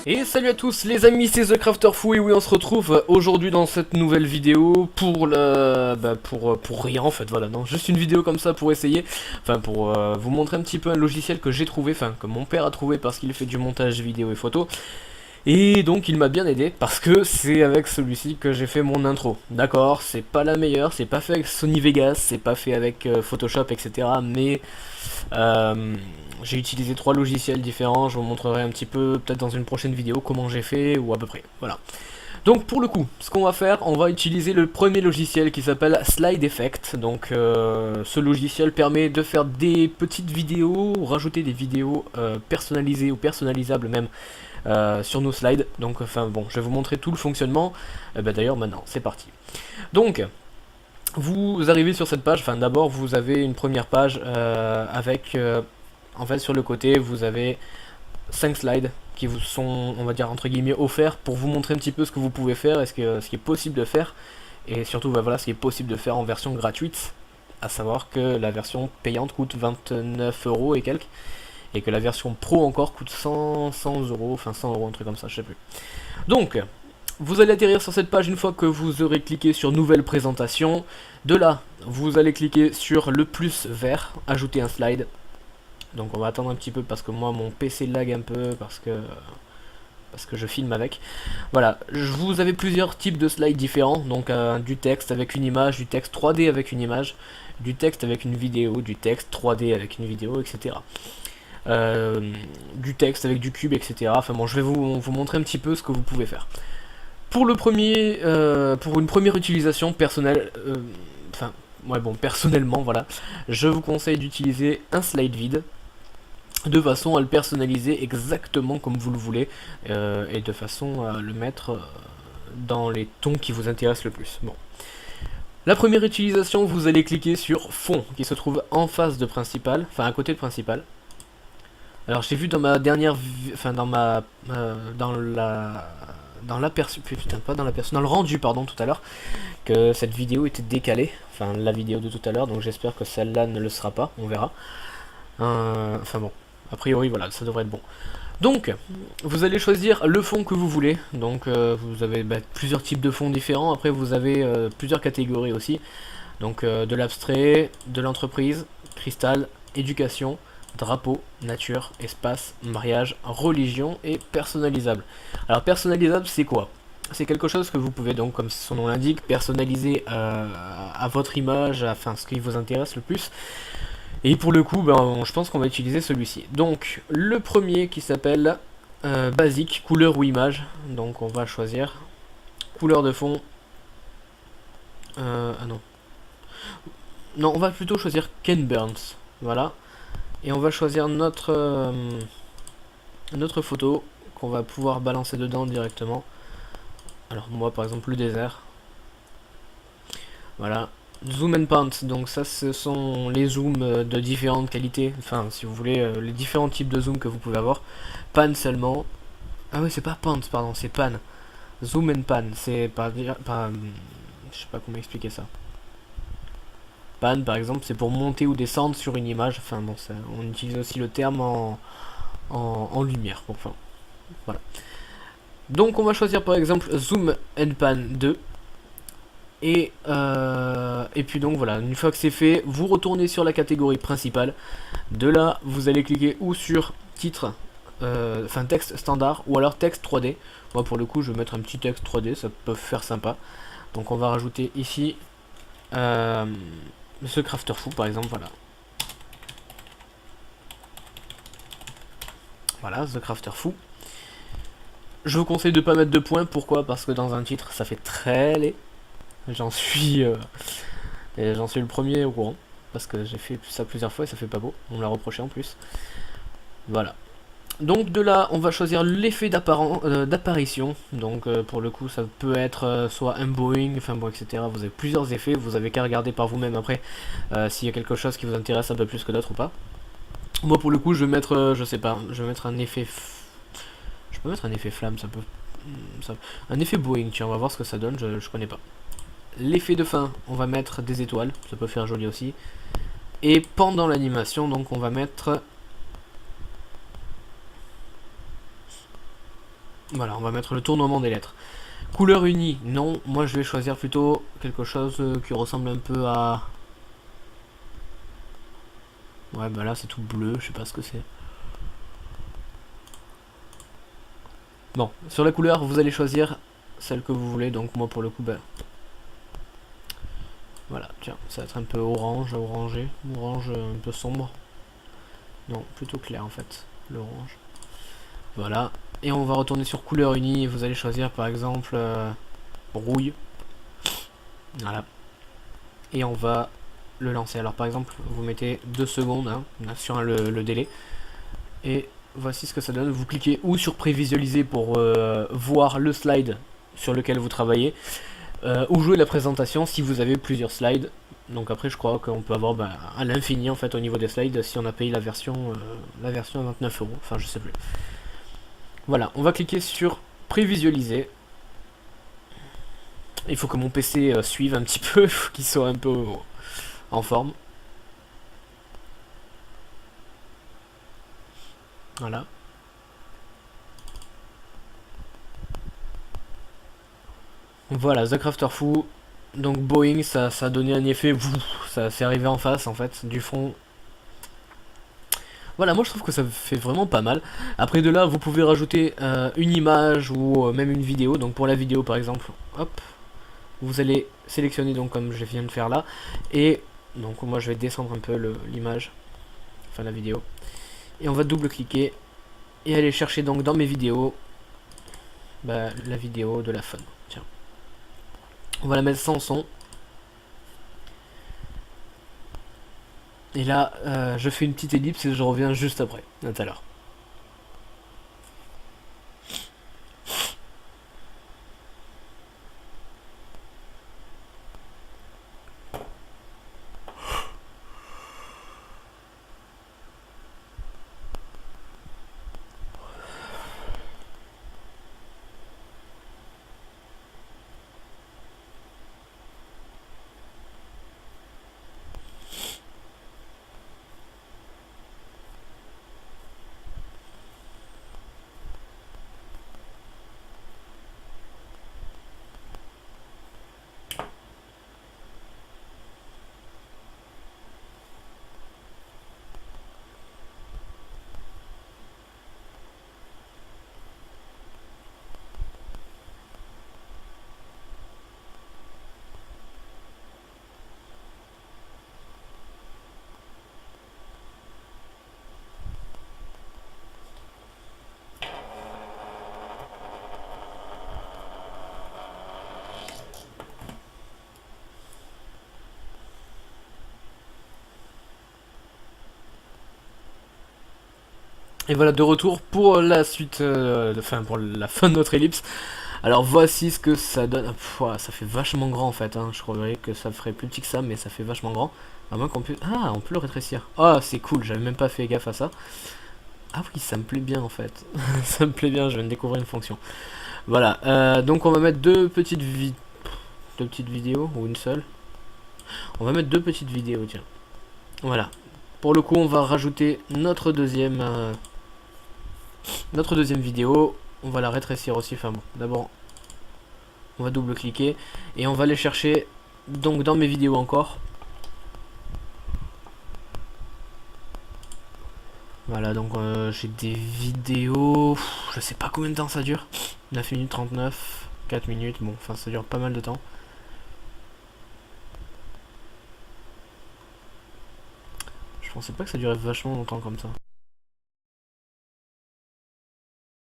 Et salut à tous les amis, c'est The Crafter Fou et oui on se retrouve aujourd'hui dans cette nouvelle vidéo pour pour rien en fait, voilà, non, juste une vidéo comme ça pour essayer, enfin pour vous montrer un petit peu un logiciel que j'ai trouvé, enfin que mon père a trouvé parce qu'il fait du montage vidéo et photo. Et donc il m'a bien aidé parce que c'est avec celui-ci que j'ai fait mon intro. D'accord, c'est pas la meilleure, c'est pas fait avec Sony Vegas, c'est pas fait avec Photoshop, etc. Mais j'ai utilisé 3 logiciels différents, je vous montrerai un petit peu peut-être dans une prochaine vidéo comment j'ai fait ou à peu près. Voilà. Donc pour le coup, ce qu'on va faire, on va utiliser le premier logiciel qui s'appelle Slide Effect. Donc ce logiciel permet de faire des petites vidéos, ou rajouter des vidéos personnalisées ou personnalisables même sur nos slides. Donc enfin bon, je vais vous montrer tout le fonctionnement. D'ailleurs maintenant, c'est parti. Donc vous arrivez sur cette page, enfin d'abord vous avez une première page avec en fait sur le côté vous avez 5 slides qui vous sont, on va dire entre guillemets, offerts pour vous montrer un petit peu ce que vous pouvez faire et ce qui est possible de faire, et surtout voilà ce qui est possible de faire en version gratuite, à savoir que la version payante coûte 29 € et quelques, et que la version pro encore coûte 100 €, enfin 100 €, un truc comme ça, je sais plus. Donc vous allez atterrir sur cette page une fois que vous aurez cliqué sur nouvelle présentation. De là vous allez cliquer sur le plus vert, ajouter un slide. Donc on va attendre un petit peu parce que moi mon PC lag un peu parce que je filme avec. Voilà, vous avez plusieurs types de slides différents, donc du texte avec une image, du texte 3D avec une image, du texte avec une vidéo, du texte 3D avec une vidéo, etc. Du texte avec du cube, etc. Enfin bon, je vais vous montrer un petit peu ce que vous pouvez faire. Pour le premier, pour une première utilisation personnelle, personnellement, voilà, je vous conseille d'utiliser un slide vide, de façon à le personnaliser exactement comme vous le voulez, et de façon à le mettre dans les tons qui vous intéressent le plus. Bon. La première utilisation, vous allez cliquer sur fond, qui se trouve en face de principal, enfin à côté de principal. Alors j'ai vu dans ma dernière, dans le rendu pardon tout à l'heure, que cette vidéo était décalée, enfin la vidéo de tout à l'heure, donc j'espère que celle-là ne le sera pas, on verra. Enfin bon, a priori voilà, ça devrait être bon. Donc vous allez choisir le fond que vous voulez, donc vous avez plusieurs types de fonds différents, après vous avez plusieurs catégories aussi, donc de l'abstrait, de l'entreprise, cristal, éducation, drapeau, nature, espace, mariage, religion et personnalisable. Alors personnalisable c'est quoi? C'est quelque chose que vous pouvez donc, comme son nom l'indique, personnaliser à votre image, enfin ce qui vous intéresse le plus. Et pour le coup, je pense qu'on va utiliser celui-ci. Donc le premier qui s'appelle basique, couleur ou image. Donc on va choisir couleur de fond. Non, on va plutôt choisir Ken Burns. Voilà. Et on va choisir notre photo qu'on va pouvoir balancer dedans directement. Alors moi par exemple le désert. Voilà. Zoom and Pan, donc ça ce sont les zooms de différentes qualités, enfin si vous voulez les différents types de zoom que vous pouvez avoir. Pan seulement. Ah oui, c'est pas Pan, pardon, c'est Pan. Zoom and Pan, c'est pas je sais pas comment expliquer ça. Pan par exemple c'est pour monter ou descendre sur une image, enfin bon ça, on utilise aussi le terme en lumière, enfin voilà. Donc on va choisir par exemple Zoom and Pan 2. Et puis donc voilà, une fois que c'est fait, vous retournez sur la catégorie principale. De là, vous allez cliquer ou sur titre, texte standard, ou alors texte 3D. Moi pour le coup, je vais mettre un petit texte 3D, ça peut faire sympa. Donc on va rajouter ici ce Crafter Fou par exemple, voilà. Voilà, The Crafter Fou. Je vous conseille de ne pas mettre de points, pourquoi? Parce que dans un titre, ça fait très laid. J'en suis le premier au courant, parce que j'ai fait ça plusieurs fois et ça fait pas beau, on me l'a reproché en plus. Voilà. Donc de là, on va choisir l'effet d'apparition, donc pour le coup ça peut être soit un Boeing, enfin bon, etc. Vous avez plusieurs effets, vous avez qu'à regarder par vous-même après s'il y a quelque chose qui vous intéresse un peu plus que d'autres ou pas. Moi pour le coup je vais mettre, je sais pas, je vais mettre un effet... Je peux mettre un effet flamme, ça peut Un effet Boeing, tiens, on va voir ce que ça donne, je connais pas. L'effet de fin, on va mettre des étoiles, ça peut faire joli aussi. Et pendant l'animation, donc on va mettre... Voilà, on va mettre le tournement des lettres. Couleur unie, non, moi je vais choisir plutôt quelque chose qui ressemble un peu à... Ouais, bah là c'est tout bleu, je sais pas ce que c'est. Bon, sur la couleur, vous allez choisir celle que vous voulez, donc moi pour le coup, ben... Voilà, tiens, ça va être un peu orange, orangé, orange un peu sombre. Non, plutôt clair en fait, l'orange. Voilà, et on va retourner sur couleur unie, et vous allez choisir par exemple rouille. Voilà. Et on va le lancer. Alors par exemple, vous mettez 2 secondes hein, sur le délai. Et voici ce que ça donne. Vous cliquez ou sur prévisualiser pour voir le slide sur lequel vous travaillez. Ou jouer la présentation si vous avez plusieurs slides. Donc après je crois qu'on peut avoir à l'infini en fait au niveau des slides si on a payé la version à 29 €. Enfin je sais plus. Voilà, on va cliquer sur prévisualiser. Il faut que mon PC suive un petit peu, qu'il soit un peu en forme. Voilà. Voilà, The Crafter Foo. Donc Boeing, ça a donné un effet, ça s'est arrivé en face en fait, du fond. Voilà, moi je trouve que ça fait vraiment pas mal. Après de là, vous pouvez rajouter une image ou même une vidéo. Donc pour la vidéo par exemple, hop, vous allez sélectionner donc comme je viens de faire là. Et donc moi je vais descendre un peu l'image, enfin la vidéo. Et on va double-cliquer et aller chercher donc dans mes vidéos la vidéo de la fun. Tiens. On va la mettre sans son. Et là, je fais une petite ellipse et je reviens juste après. À tout à l'heure. Et voilà, de retour pour la suite, enfin pour la fin de notre ellipse. Alors voici ce que ça donne. Ça fait vachement grand en fait. Hein. Je croyais que ça ferait plus petit que ça, mais ça fait vachement grand. À moins qu'on puisse. Ah, on peut le rétrécir. Ah, c'est cool, j'avais même pas fait gaffe à ça. Ah oui, ça me plaît bien en fait. Ça me plaît bien, je viens de découvrir une fonction. Voilà, donc on va mettre deux petites vidéos, ou une seule. On va mettre 2 petites vidéos, tiens. Voilà. Pour le coup, on va rajouter notre deuxième vidéo. On va la rétrécir aussi. Enfin bon, d'abord, on va double-cliquer. Et on va aller chercher donc dans mes vidéos encore. Voilà, donc j'ai des vidéos. Je sais pas combien de temps ça dure. 9 minutes 39, 4 minutes. Bon, enfin, ça dure pas mal de temps. Je pensais pas que ça durait vachement longtemps comme ça.